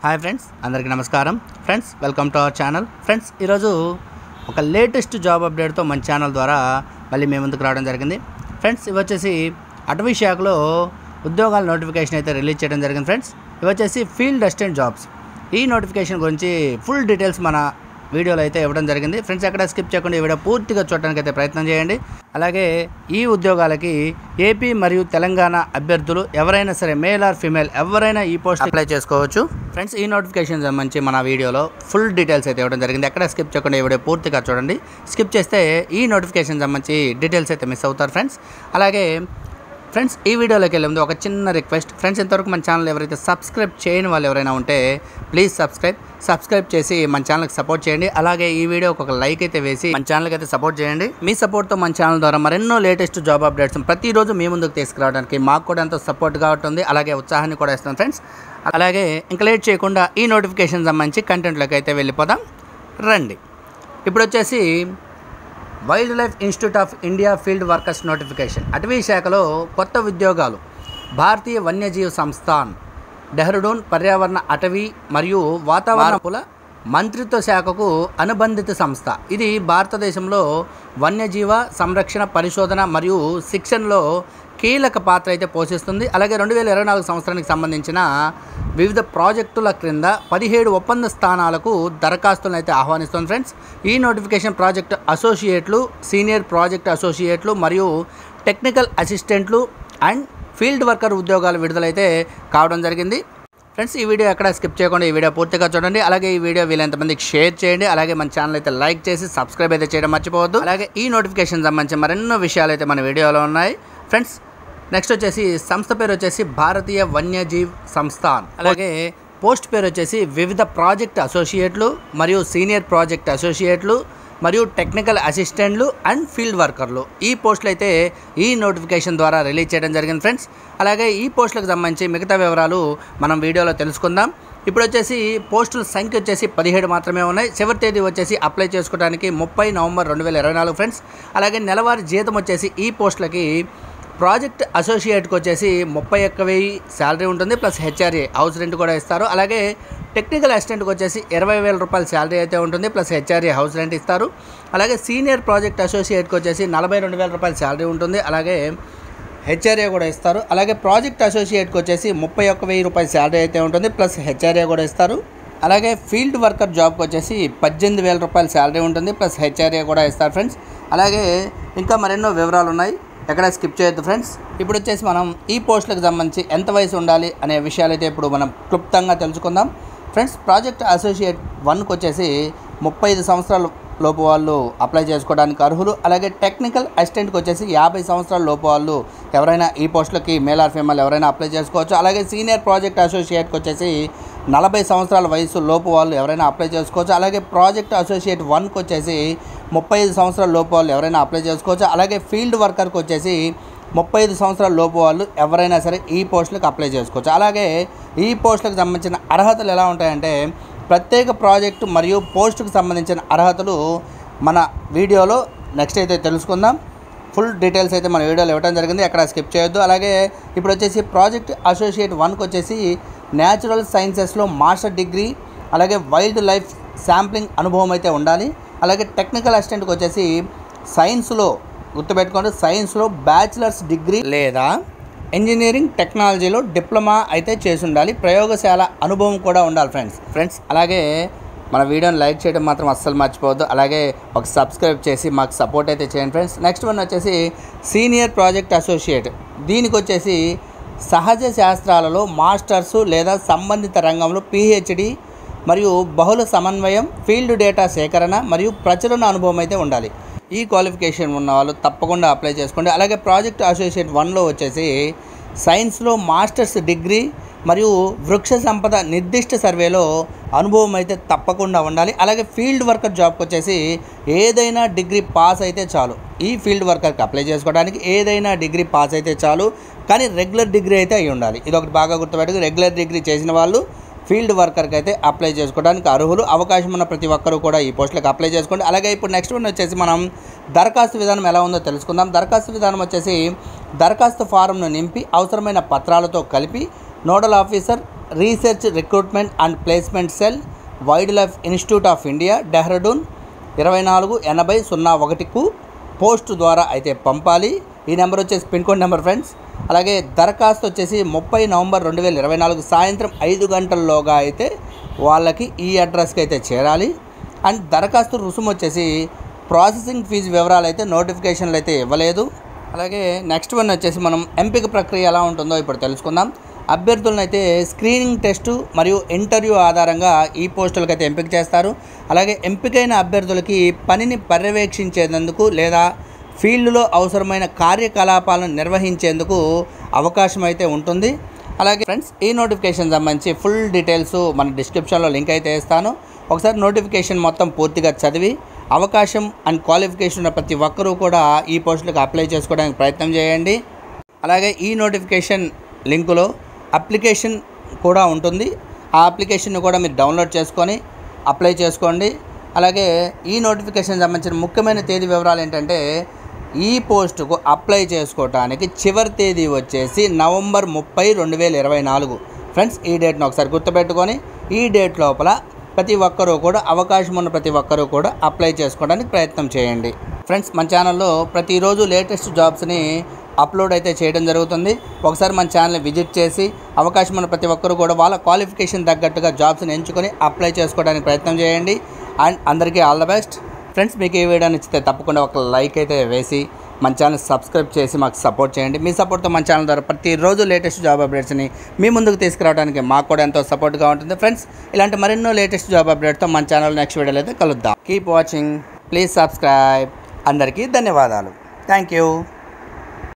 Hi friends, అందరికీ నమస్కారం. Friends, welcome to our channel. Friends, ఈరోజు ఒక లేటెస్ట్ జాబ్ అప్డేట్తో మన ఛానల్ ద్వారా మళ్ళీ మేము ముందుకు రావడం జరిగింది. ఫ్రెండ్స్, ఇవి వచ్చేసి అటవీ శాఖలో ఉద్యోగాల నోటిఫికేషన్ అయితే రిలీజ్ చేయడం జరిగింది. ఫ్రెండ్స్, ఇవి వచ్చేసి ఫీల్డ్ అసిస్టెంట్ జాబ్స్. ఈ నోటిఫికేషన్ గురించి ఫుల్ డీటెయిల్స్ మన వీడియోలో అయితే ఇవ్వడం జరిగింది. ఫ్రెండ్స్, ఎక్కడ స్కిప్ చేయకుండా ఈ వీడియో పూర్తిగా చూడడానికి అయితే ప్రయత్నం చేయండి. అలాగే ఈ ఉద్యోగాలకి ఏపీ మరియు తెలంగాణ అభ్యర్థులు ఎవరైనా సరే, మేల్ ఆర్ ఫీమేల్ ఎవరైనా ఈ పోస్ట్ అప్లై చేసుకోవచ్చు. ఫ్రెండ్స్, ఈ నోటిఫికేషన్ సంబంధించి మన వీడియోలో ఫుల్ డీటెయిల్స్ అయితే ఇవ్వడం జరిగింది. ఎక్కడ స్కిప్ చేయకుండా ఈ వీడియో పూర్తిగా చూడండి. స్కిప్ చేస్తే ఈ నోటిఫికేషన్ సంబంధించి డీటెయిల్స్ అయితే మిస్ అవుతారు ఫ్రెండ్స్. అలాగే ఫ్రెండ్స్, ఈ వీడియోలోకి వెళ్ళే ముందు ఒక చిన్న రిక్వెస్ట్. ఫ్రెండ్స్, ఇంతవరకు మన ఛానల్ ఎవరైతే సబ్స్క్రైబ్ చేయని వాళ్ళు ఎవరైనా ఉంటే ప్లీజ్ సబ్స్క్రైబ్ చేసి మన ఛానల్కి సపోర్ట్ చేయండి. అలాగే ఈ వీడియోకి ఒక లైక్ అయితే వేసి మన ఛానల్కి అయితే సపోర్ట్ చేయండి. మీ సపోర్ట్తో మన ఛానల్ ద్వారా మరెన్నో లేటెస్ట్ జాబ్ అప్డేట్స్ ప్రతిరోజు మీ ముందుకు తీసుకురావడానికి మాకు కూడా ఎంతో సపోర్ట్గా ఉంటుంది. అలాగే ఉత్సాహాన్ని కూడా ఇస్తాం ఫ్రెండ్స్. అలాగే ఇంకా లేట్ చేయకుండా ఈ నోటిఫికేషన్ సంబంధించి కంటెంట్లోకి అయితే వెళ్ళిపోదాం రండి. ఇప్పుడు వచ్చేసి wild life Institute of India field workers notification. అటవీ శాఖలో కొత్త ఉద్యోగాలు. భారతీయ వన్యజీవ సంస్థాన్, డెహ్రాడూన్ పర్యావరణ, అటవీ మరియు వాతావరణ మంత్రిత్వ శాఖకు అనుబంధిత సంస్థ. ఇది భారతదేశంలో వన్యజీవ సంరక్షణ, పరిశోధన మరియు శిక్షణలో కీలక పాత్ర అయితే పోషిస్తుంది. అలాగే 2024 సంవత్సరానికి సంబంధించిన వివిధ ప్రాజెక్టుల క్రింద 17 ఒప్పంద స్థానాలకు దరఖాస్తులను అయితే ఆహ్వానిస్తుంది. ఫ్రెండ్స్, ఈ నోటిఫికేషన్ ప్రాజెక్ట్ అసోసియేట్లు, సీనియర్ ప్రాజెక్ట్ అసోసియేట్లు మరియు టెక్నికల్ అసిస్టెంట్లు అండ్ ఫీల్డ్ వర్కర్ ఉద్యోగాలు విడుదలైతే కావడం జరిగింది. ఫ్రెండ్స్, ఈ వీడియో ఎక్కడ స్కిప్ చేయకుండా ఈ వీడియో పూర్తిగా చూడండి. అలాగే ఈ వీడియో వీలైనంతమందికి షేర్ చేయండి. అలాగే మన ఛానల్ అయితే లైక్ చేసి సబ్స్క్రైబ్ అయితే చేయడం మర్చిపోవద్దు. అలాగే ఈ నోటిఫికేషన్ సంబంధించి మరెన్నో విషయాలు అయితే మన వీడియోలో ఉన్నాయి. ఫ్రెండ్స్, నెక్స్ట్ వచ్చేసి సంస్థ పేరు వచ్చేసి భారతీయ వన్యజీవ్ సంస్థాన్. అలాగే పోస్ట్ పేరు వచ్చేసి వివిధ ప్రాజెక్ట్ అసోసియేట్లు మరియు సీనియర్ ప్రాజెక్ట్ అసోసియేట్లు మరియు టెక్నికల్ అసిస్టెంట్లు అండ్ ఫీల్డ్ వర్కర్లు. ఈ పోస్టులు అయితే ఈ నోటిఫికేషన్ ద్వారా రిలీజ్ చేయడం జరిగింది ఫ్రెండ్స్. అలాగే ఈ పోస్టులకు సంబంధించి మిగతా వివరాలు మనం వీడియోలో తెలుసుకుందాం. ఇప్పుడు వచ్చేసి పోస్టుల సంఖ్య వచ్చేసి 17 మాత్రమే ఉన్నాయి. చివరి తేదీ వచ్చేసి అప్లై చేసుకోవడానికి 30 నవంబర్ 2024 ఫ్రెండ్స్. అలాగే నెలవారీ జీతం వచ్చేసి ఈ పోస్టులకి ప్రాజెక్ట్ అసోసియేట్కి వచ్చేసి 31,000 శాలరీ ఉంటుంది, ప్లస్ హెచ్ఆర్ఏ హౌస్ రెంట్ కూడా ఇస్తారు. అలాగే టెక్నికల్ అసిస్టెంట్కి వచ్చేసి 20,000 రూపాయల శాలరీ అయితే ఉంటుంది, ప్లస్ హెచ్ఆర్ఏ హౌస్ రెంట్ ఇస్తారు. అలాగే సీనియర్ ప్రాజెక్ట్ అసోసియేట్కి వచ్చేసి 42,000 రూపాయల శాలరీ ఉంటుంది, అలాగే హెచ్ఆర్ఏ కూడా ఇస్తారు. అలాగే ప్రాజెక్ట్ అసోసియేట్కి వచ్చేసి 31,000 రూపాయల శాలరీ అయితే ఉంటుంది, ప్లస్ హెచ్ఆర్ఏ కూడా ఇస్తారు. అలాగే ఫీల్డ్ వర్కర్ జాబ్కి వచ్చేసి 18,000 రూపాయల శాలరీ ఉంటుంది, ప్లస్ హెచ్ఆర్ఏ కూడా ఇస్తారు ఫ్రెండ్స్. అలాగే ఇంకా మరెన్నో వివరాలు ఉన్నాయి, ఎక్కడ స్కిప్ చేయొద్దు ఫ్రెండ్స్. ఇప్పుడు వచ్చేసి మనం ఈ పోస్టులకు సంబంధించి ఎంత వయసు ఉండాలి అనే విషయాలు అయితే ఇప్పుడు మనం క్లుప్తంగా తెలుసుకుందాం ఫ్రెండ్స్. ప్రాజెక్ట్ అసోసియేట్ 1కి వచ్చేసి 35 సంవత్సరాల లోపు వాళ్ళు అప్లై చేసుకోవడానికి అర్హులు. అలాగే టెక్నికల్ అసిస్టెంట్కి వచ్చేసి 50 సంవత్సరాల లోపు వాళ్ళు ఎవరైనా ఈ పోస్టులకి మేల్ ఆర్ ఫీమేల్ ఎవరైనా అప్లై చేసుకోవచ్చు. అలాగే సీనియర్ ప్రాజెక్ట్ అసోసియేట్కి వచ్చేసి 40 సంవత్సరాల వయసు లోపు వాళ్ళు ఎవరైనా అప్లై చేసుకోవచ్చు. అలాగే ప్రాజెక్ట్ అసోసియేట్ 1కి వచ్చేసి 35 సంవత్సరాల లోపు వాళ్ళు ఎవరైనా అప్లై చేసుకోవచ్చు. అలాగే ఫీల్డ్ వర్కర్కి వచ్చేసి 35 సంవత్సరాల లోపు వాళ్ళు ఎవరైనా సరే ఈ పోస్టులకు అప్లై చేసుకోవచ్చు. అలాగే ఈ పోస్టులకు సంబంధించిన అర్హతలు ఎలా ఉంటాయంటే, ప్రత్యేక ప్రాజెక్టు మరియు పోస్టుకు సంబంధించిన అర్హతలు మన వీడియోలో నెక్స్ట్ అయితే తెలుసుకుందాం. ఫుల్ డీటెయిల్స్ అయితే మన వీడియోలో ఇవ్వడం జరిగింది, ఎక్కడ స్కిప్ చేయొద్దు. అలాగే ఇప్పుడు వచ్చేసి ప్రాజెక్ట్ అసోసియేట్ 1కి వచ్చేసి న్యాచురల్ సైన్సెస్లో మాస్టర్ డిగ్రీ, అలాగే వైల్డ్ లైఫ్ శాంప్లింగ్ అనుభవం అయితే ఉండాలి. అలాగే టెక్నికల్ అసిస్టెంట్కి వచ్చేసి సైన్స్లో, గుర్తుపెట్టుకోండి, సైన్స్లో బ్యాచిలర్స్ డిగ్రీ లేదా ఇంజనీరింగ్ టెక్నాలజీలో డిప్లొమా అయితే చేసి ఉండాలి. ప్రయోగశాల అనుభవం కూడా ఉండాలి ఫ్రెండ్స్. అలాగే మన వీడియోని లైక్ చేయడం మాత్రం అస్సలు మర్చిపోవద్దు. అలాగే ఒక సబ్స్క్రైబ్ చేసి మాకు సపోర్ట్ అయితే చేయండి ఫ్రెండ్స్. నెక్స్ట్ వన్ వచ్చేసి సీనియర్ ప్రాజెక్ట్ అసోసియేట్. దీనికి వచ్చేసి సహజ శాస్త్రాలలో మాస్టర్సు లేదా సంబంధిత రంగంలో పిహెచ్డి మరియు బహుళ సమన్వయం, ఫీల్డ్ డేటా సేకరణ మరియు ప్రచురణ అనుభవం అయితే ఉండాలి. ఈ క్వాలిఫికేషన్ ఉన్న వాళ్ళు తప్పకుండా అప్లై చేసుకోండి. అలాగే ప్రాజెక్ట్ అసోసియేట్ 1లో వచ్చేసి సైన్స్లో మాస్టర్స్ డిగ్రీ మరియు వృక్ష సంపద నిర్దిష్ట సర్వేలో అనుభవం అయితే తప్పకుండా ఉండాలి. అలాగే ఫీల్డ్ వర్కర్ జాబ్కి వచ్చేసి ఏదైనా డిగ్రీ పాస్ అయితే చాలు. ఈ ఫీల్డ్ వర్కర్కి అప్లై చేసుకోవడానికి ఏదైనా డిగ్రీ పాస్ అయితే చాలు, కానీ రెగ్యులర్ డిగ్రీ అయితే అయి ఉండాలి. ఇది ఒకటి బాగా గుర్తుపెట్టుకు, రెగ్యులర్ డిగ్రీ చేసిన వాళ్ళు ఫీల్డ్ వర్కర్కి అయితే అప్లై చేసుకోవడానికి అర్హులు. అవకాశం ఉన్న ప్రతి ఒక్కరూ కూడా ఈ పోస్టులకు అప్లై చేసుకోండి. అలాగే ఇప్పుడు నెక్స్ట్ వన్ వచ్చేసి మనం దరఖాస్తు విధానం ఎలా ఉందో తెలుసుకుందాం. దరఖాస్తు విధానం వచ్చేసి దరఖాస్తు ఫారంను నింపి అవసరమైన పత్రాలతో కలిపి nodal officer research recruitment and placement cell, Wildlife Institute of India, Dehradun 248001కు పోస్ట్ ద్వారా అయితే పంపాలి. ఈ నెంబర్ వచ్చేసి పిన్ కోడ్ నెంబర్ ఫ్రెండ్స్. అలాగే దరఖాస్తు వచ్చేసి 30 నవంబర్ 2024 సాయంత్రం 5 గంటల్లోగా అయితే వాళ్ళకి ఈ అడ్రస్కి అయితే చేరాలి. అండ్ దరఖాస్తు రుసుము వచ్చేసి ప్రాసెసింగ్ ఫీజు వివరాలు అయితే నోటిఫికేషన్లు అయితే ఇవ్వలేదు. అలాగే నెక్స్ట్ వన్ వచ్చేసి మనం ఎంపిక ప్రక్రియ ఎలా ఉంటుందో ఇప్పుడు తెలుసుకుందాం. అభ్యర్థులను అయితే స్క్రీనింగ్ టెస్టు మరియు ఇంటర్వ్యూ ఆధారంగా ఈ పోస్టులకు అయితే ఎంపిక చేస్తారు. అలాగే ఎంపికైన అభ్యర్థులకి పనిని పర్యవేక్షించేందుకు లేదా ఫీల్డ్లో అవసరమైన కార్యకలాపాలను నిర్వహించేందుకు అవకాశం అయితే ఉంటుంది. అలాగే ఫ్రెండ్స్, ఈ నోటిఫికేషన్ సంబంధించి ఫుల్ డీటెయిల్స్ మన డిస్క్రిప్షన్లో లింక్ అయితే ఇస్తాను. ఒకసారి నోటిఫికేషన్ మొత్తం పూర్తిగా చదివి అవకాశం అండ్ క్వాలిఫికేషన్ ఉన్న ప్రతి ఒక్కరూ కూడా ఈ పోస్టులకు అప్లై చేసుకోవడానికి ప్రయత్నం చేయండి. అలాగే ఈ నోటిఫికేషన్ లింకులో అప్లికేషన్ కూడా ఉంటుంది. ఆ అప్లికేషన్ను కూడా మీరు డౌన్లోడ్ చేసుకొని అప్లై చేసుకోండి. అలాగే ఈ నోటిఫికేషన్ సంబంధించిన ముఖ్యమైన తేదీ వివరాలు ఏంటంటే, ఈ పోస్టుకు అప్లై చేసుకోవడానికి చివరి తేదీ వచ్చేసి నవంబర్ 30, 2024. ఫ్రెండ్స్, ఈ డేట్ను ఒకసారి గుర్తుపెట్టుకొని ఈ డేట్ లోపల ప్రతి ఒక్కరూ కూడా అవకాశం ఉన్న ప్రతి ఒక్కరూ కూడా అప్లై చేసుకోవడానికి ప్రయత్నం చేయండి. ఫ్రెండ్స్, మన ఛానల్లో ప్రతిరోజు లేటెస్ట్ జాబ్స్ని అప్లోడ్ అయితే చేయడం జరుగుతుంది. ఒకసారి మన ఛానల్ని విజిట్ చేసి అవకాశం ఉన్న ప్రతి ఒక్కరూ కూడా వాళ్ళ క్వాలిఫికేషన్ తగ్గట్టుగా జాబ్స్ని ఎంచుకొని అప్లై చేసుకోవడానికి ప్రయత్నం చేయండి. అండ్ అందరికీ ఆల్ ద బెస్ట్. ఫ్రెండ్స్, మీకు ఈ వీడియో నచ్చితే తప్పకుండా ఒక లైక్ అయితే వేసి మన ఛానల్ సబ్స్క్రైబ్ చేసి మాకు సపోర్ట్ చేయండి. మీ సపోర్ట్తో మన ఛానల్ ద్వారా ప్రతిరోజు లేటెస్ట్ జాబ్ అప్డేట్స్ని మీ ముందుకు తీసుకురావడానికి మాకు కూడా ఎంతో సపోర్ట్గా ఉంటుంది. ఫ్రెండ్స్, ఇలాంటి మరెన్నో లేటెస్ట్ జాబ్ అప్డేట్తో మన ఛానల్ నెక్స్ట్ వీడియోలో అయితే కలుద్దాం. Keep watching, please subscribe. అందరికీ ధన్యవాదాలు. Thank you.